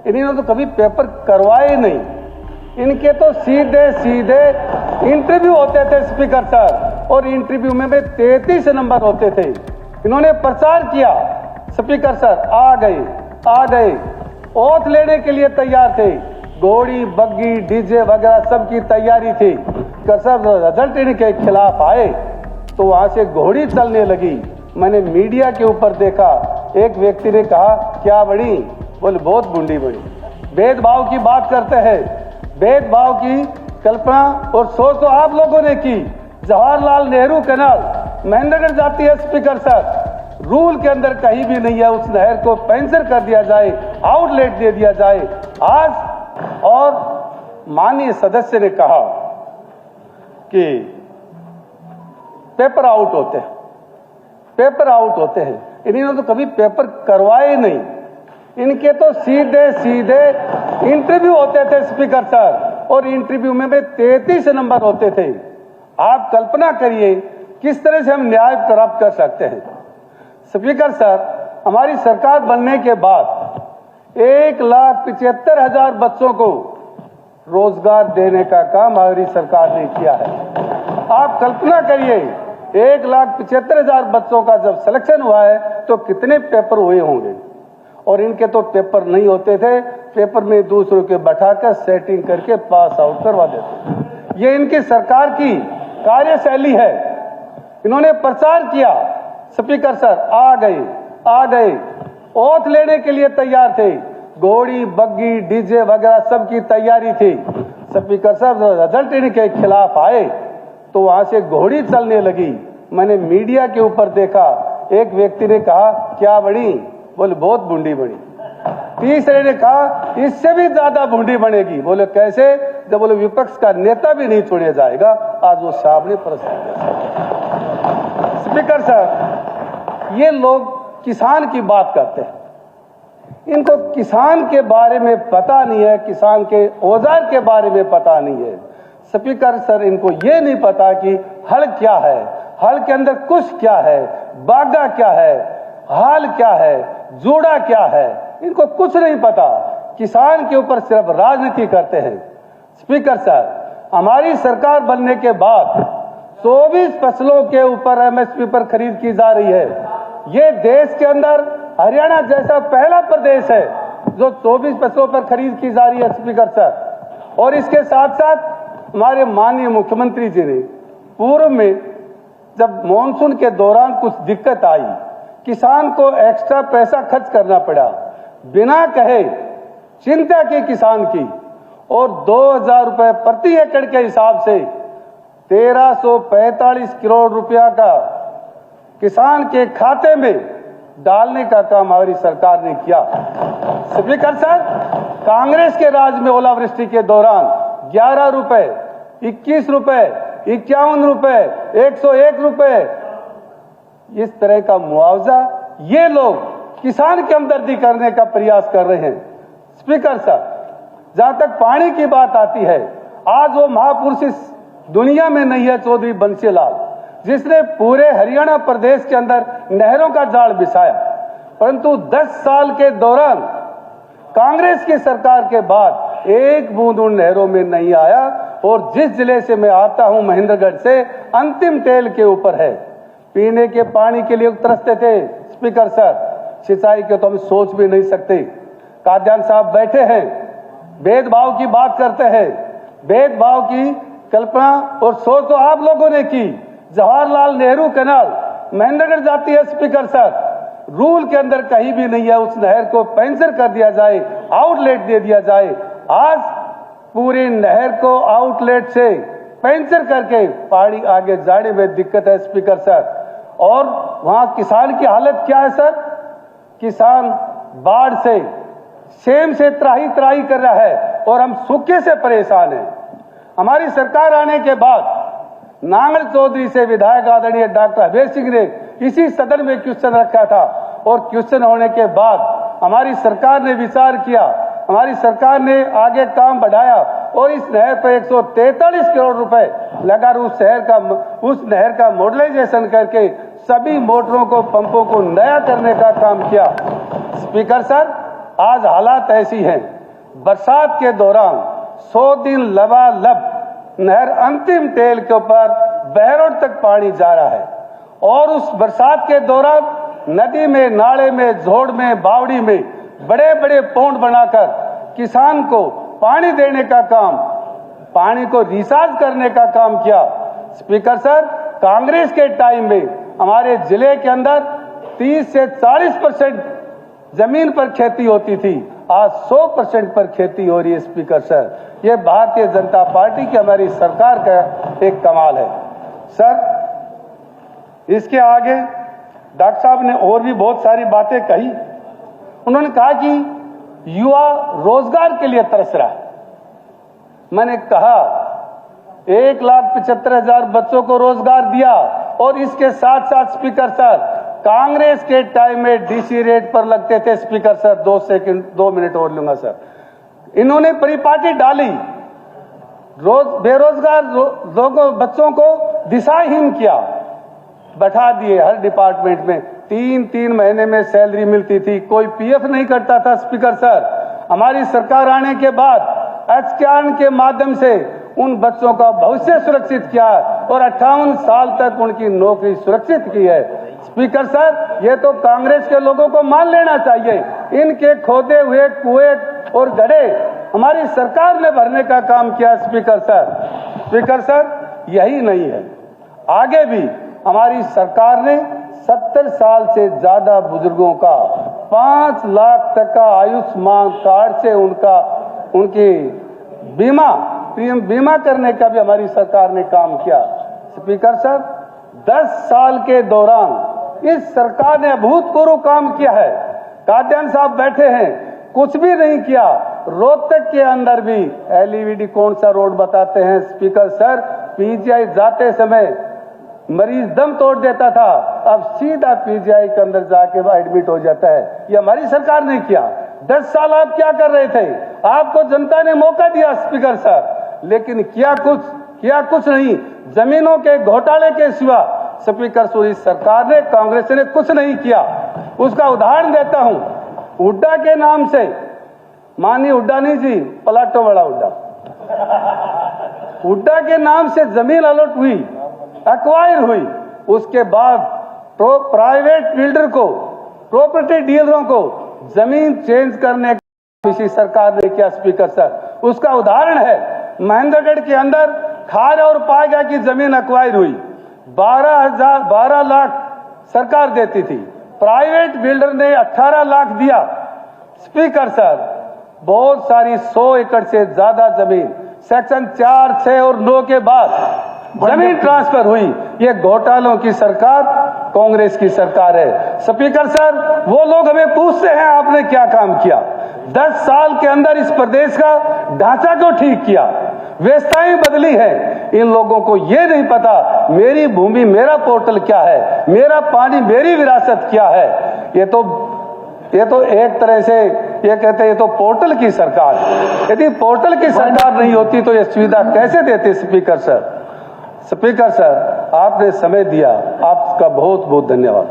इन्होंने तो कभी पेपर करवाए नहीं। इनके तो सीधे सीधे इंटरव्यू होते थे स्पीकर सर, और इंटरव्यू में भी 33 नंबर होते थे। इन्होंने प्रचार किया, स्पीकर सर आ गए, ओथ लेने के लिए तैयार थे, घोड़ी बग्गी डीजे वगैरह सबकी तैयारी थी। सर रिजल्ट इनके खिलाफ आए तो वहां से घोड़ी चलने लगी। मैंने मीडिया के ऊपर देखा, एक व्यक्ति ने कहा क्या बनी, बोले बहुत बूंदी बनी। भेदभाव की बात करते हैं, भेदभाव की कल्पना और सोच तो आप लोगों ने की। जवाहरलाल नेहरू कैनाल महेंद्रगढ़ जाती है स्पीकर सर, रूल के अंदर कहीं भी नहीं है उस नहर को पेंचर कर दिया जाए, आउटलेट दे दिया जाए आज। और माननीय सदस्य ने कहा कि पेपर आउट होते हैं, इन्होंने तो कभी पेपर करवाए नहीं। इनके तो सीधे सीधे इंटरव्यू होते थे स्पीकर सर, और इंटरव्यू में भी 33 नंबर होते थे। आप कल्पना करिए किस तरह से हम न्याय प्राप्त कर सकते हैं। स्पीकर सर, हमारी सरकार बनने के बाद 1,75,000 बच्चों को रोजगार देने का काम हमारी सरकार ने किया है। आप कल्पना करिए 1,75,000 बच्चों का जब सिलेक्शन हुआ है तो कितने पेपर हुए होंगे। और इनके तो पेपर नहीं होते थे, पेपर में दूसरों के बैठाकर सेटिंग करके पास आउट करवा देते। ये इनकी सरकार की कार्यशैली है। इन्होंने प्रचार किया, स्पीकर सर आ गए, ओथ लेने के लिए तैयार थे, घोड़ी बग्गी डीजे वगैरह सबकी तैयारी थी। स्पीकर साहब रिजल्ट इनके खिलाफ आए तो वहां से घोड़ी चलने लगी। मैंने मीडिया के ऊपर देखा, एक व्यक्ति ने कहा क्या बनी, बोले बहुत बूंदी बनी। तीसरे ने कहा इससे भी ज्यादा बूंदी बनेगी। बोले कैसे, जब बोले विपक्ष का नेता भी नहीं छोड़ा जाएगा। आज वो सामने प्रश्न। स्पीकर साहब, ये लोग किसान की बात करते हैं, इनको किसान के बारे में पता नहीं है, किसान के औजार के बारे में पता नहीं है। स्पीकर सर, इनको ये नहीं पता कि हल क्या है, हल के अंदर कुश क्या है, बागा क्या है, हाल क्या है, जोड़ा क्या है, इनको कुछ नहीं पता। किसान के ऊपर सिर्फ राजनीति करते हैं। स्पीकर सर, हमारी सरकार बनने के बाद 24 फसलों के ऊपर एमएसपी पर खरीद की जा रही है। ये देश के अंदर हरियाणा जैसा पहला प्रदेश है जो 24 फसलों पर खरीद की जा रही है स्पीकर सर। और इसके साथ साथ हमारे माननीय मुख्यमंत्री जी ने पूर्व में जब मॉनसून के दौरान कुछ दिक्कत आई, किसान को एक्स्ट्रा पैसा खर्च करना पड़ा, बिना कहे चिंता की किसान की, और 2,000 रुपए प्रति एकड़ के हिसाब से 1,345 करोड़ रुपया का किसान के खाते में डालने का काम हमारी सरकार ने किया। स्पीकर सर, कांग्रेस के राज में ओलावृष्टि के दौरान 11 रुपए, 21 रुपए, 51 रुपए, 101 रुपए, इस तरह का मुआवजा ये लोग किसान की हमदर्दी करने का प्रयास कर रहे हैं। स्पीकर साहब, जहां तक पानी की बात आती है, आज वो महापुरुष इस दुनिया में नहीं है, चौधरी बंसीलाल, जिसने पूरे हरियाणा प्रदेश के अंदर नहरों का जाल बिछाया। परंतु 10 साल के दौरान कांग्रेस की सरकार के बाद एक बूंद उन नहरों में नहीं आया। और जिस जिले से मैं आता हूं, महेंद्रगढ़ से, अंतिम टेल के ऊपर है। पीने के पानी के लिए तरसते थे स्पीकर सर, सिंचाई के तो हम सोच भी नहीं सकते। काद्यान साहब बैठे हैं, भेदभाव की बात करते हैं, भेदभाव की कल्पना और सोच तो आप लोगों ने की। जवाहरलाल नेहरू कैनाल महेंद्रगढ़ जाती है स्पीकर सर, रूल के अंदर कहीं भी नहीं है उस नहर को पेंचर कर दिया जाए, आउटलेट दे दिया जाए। आज पूरी नहर को आउटलेट से पेंचर करके पहाड़ी आगे जाने में दिक्कत है स्पीकर सर। और वहां किसान की हालत क्या है सर, किसान बाढ़ से, सेम से त्राही त्राही कर रहा है और हम सूखे से परेशान हैं। हमारी सरकार आने के बाद नांगल चौधरी से विधायक आदरणीय डॉक्टर हबीर सिंह ने इसी सदन में क्वेश्चन रखा था, और क्वेश्चन होने के बाद हमारी सरकार ने विचार किया, हमारी सरकार ने आगे काम बढ़ाया और इस नहर पर 143 करोड़ रुपए लगा उस नहर का मॉडर्नाइजेशन करके सभी मोटरों को, पंपों को नया करने का काम किया। स्पीकर सर, आज हालात ऐसी हैं बरसात के दौरान 100 दिन लबालब नहर अंतिम टेल के ऊपर बहरोड तक पानी जा रहा है और उस बरसात के दौरान नदी में, नाले में, झोड़ में, बावड़ी में बड़े बड़े पौंड बनाकर किसान को पानी देने का काम, पानी को रिचार्ज करने का काम किया। स्पीकर सर, कांग्रेस के टाइम में हमारे जिले के अंदर 30 से 40% जमीन पर खेती होती थी, आज 100% पर खेती हो रही है। स्पीकर सर, ये भारतीय जनता पार्टी की हमारी सरकार का एक कमाल है। सर, इसके आगे डॉक्टर साहब ने और भी बहुत सारी बातें कही। उन्होंने कहा कि युवा रोजगार के लिए तरस रहा है। मैंने कहा 1,75,000 बच्चों को रोजगार दिया और इसके साथ साथ स्पीकर सर, कांग्रेस के टाइम में डीसी रेट पर लगते थे। स्पीकर सर, 2 मिनट और लूंगा सर। इन्होंने परिपाटी डाली, बेरोजगार लोगों, बच्चों को दिशाहीन किया, बैठा दिए हर डिपार्टमेंट में। 3-3 महीने में सैलरी मिलती थी, कोई पीएफ नहीं करता था। स्पीकर सर, हमारी सरकार आने के बाद एचकेआर के माध्यम से उन बच्चों का भविष्य सुरक्षित किया और 58 साल तक उनकी नौकरी सुरक्षित की है। स्पीकर सर, ये तो कांग्रेस के लोगों को मान लेना चाहिए। इनके खोदे हुए कुएं और गड्ढे हमारी सरकार ने भरने का काम किया। स्पीकर सर, यही नहीं है, आगे भी हमारी सरकार ने 70 साल से ज्यादा बुजुर्गों का 5 लाख तक का आयुष्मान कार्ड से उनकी बीमा करने का भी हमारी सरकार ने काम किया। स्पीकर सर, 10 साल के दौरान इस सरकार ने अभूतपूर्व काम किया है। कादियान साहब बैठे हैं, कुछ भी नहीं किया। रोहतक के अंदर भी एलईडी कौन सा रोड बताते हैं स्पीकर सर, पीजीआई जाते समय मरीज दम तोड़ देता था, अब सीधा पीजीआई के अंदर जाके एडमिट हो जाता है। ये हमारी सरकार ने किया। 10 साल आप क्या कर रहे थे? आपको जनता ने मौका दिया स्पीकर सर, लेकिन किया कुछ नहीं। जमीनों के घोटाले के सिवा स्पीकर सर, इस सरकार ने, कांग्रेस ने कुछ नहीं किया। उसका उदाहरण देता हूं। हुड्डा के नाम से, माननीय हुड्डा नहीं जी, पलाटो वाला हुड्डा के नाम से जमीन अलॉट हुई, एक्वायर हुई। उसके बाद प्राइवेट बिल्डर को, प्रॉपर्टी डीलरों को जमीन चेंज करने का इसी सरकार ने किया। स्पीकर सर, उसका उदाहरण है महेंद्रगढ़ के अंदर खार और पाएगा की जमीन एक्वायर हुई, 12 लाख सरकार देती थी, प्राइवेट बिल्डर ने 18 लाख दिया। स्पीकर सर, बहुत सारी 100 एकड़ से ज्यादा जमीन सेक्शन 4, 6 और 9 के बाद जमीन ट्रांसफर हुई। ये घोटालों की सरकार कांग्रेस की सरकार है। स्पीकर सर, वो लोग हमें पूछते हैं आपने क्या काम किया? 10 साल के अंदर इस प्रदेश का ढांचा को ठीक किया, व्यवस्थाएं बदली है। इन लोगों को ये नहीं पता मेरी भूमि मेरा पोर्टल क्या है, मेरा पानी मेरी विरासत क्या है। ये तो एक तरह से ये कहते हैं ये तो पोर्टल की सरकार। यदि पोर्टल की सरकार नहीं होती तो ये सुविधा कैसे देते? स्पीकर सर, आपने समय दिया, आपका बहुत बहुत धन्यवाद।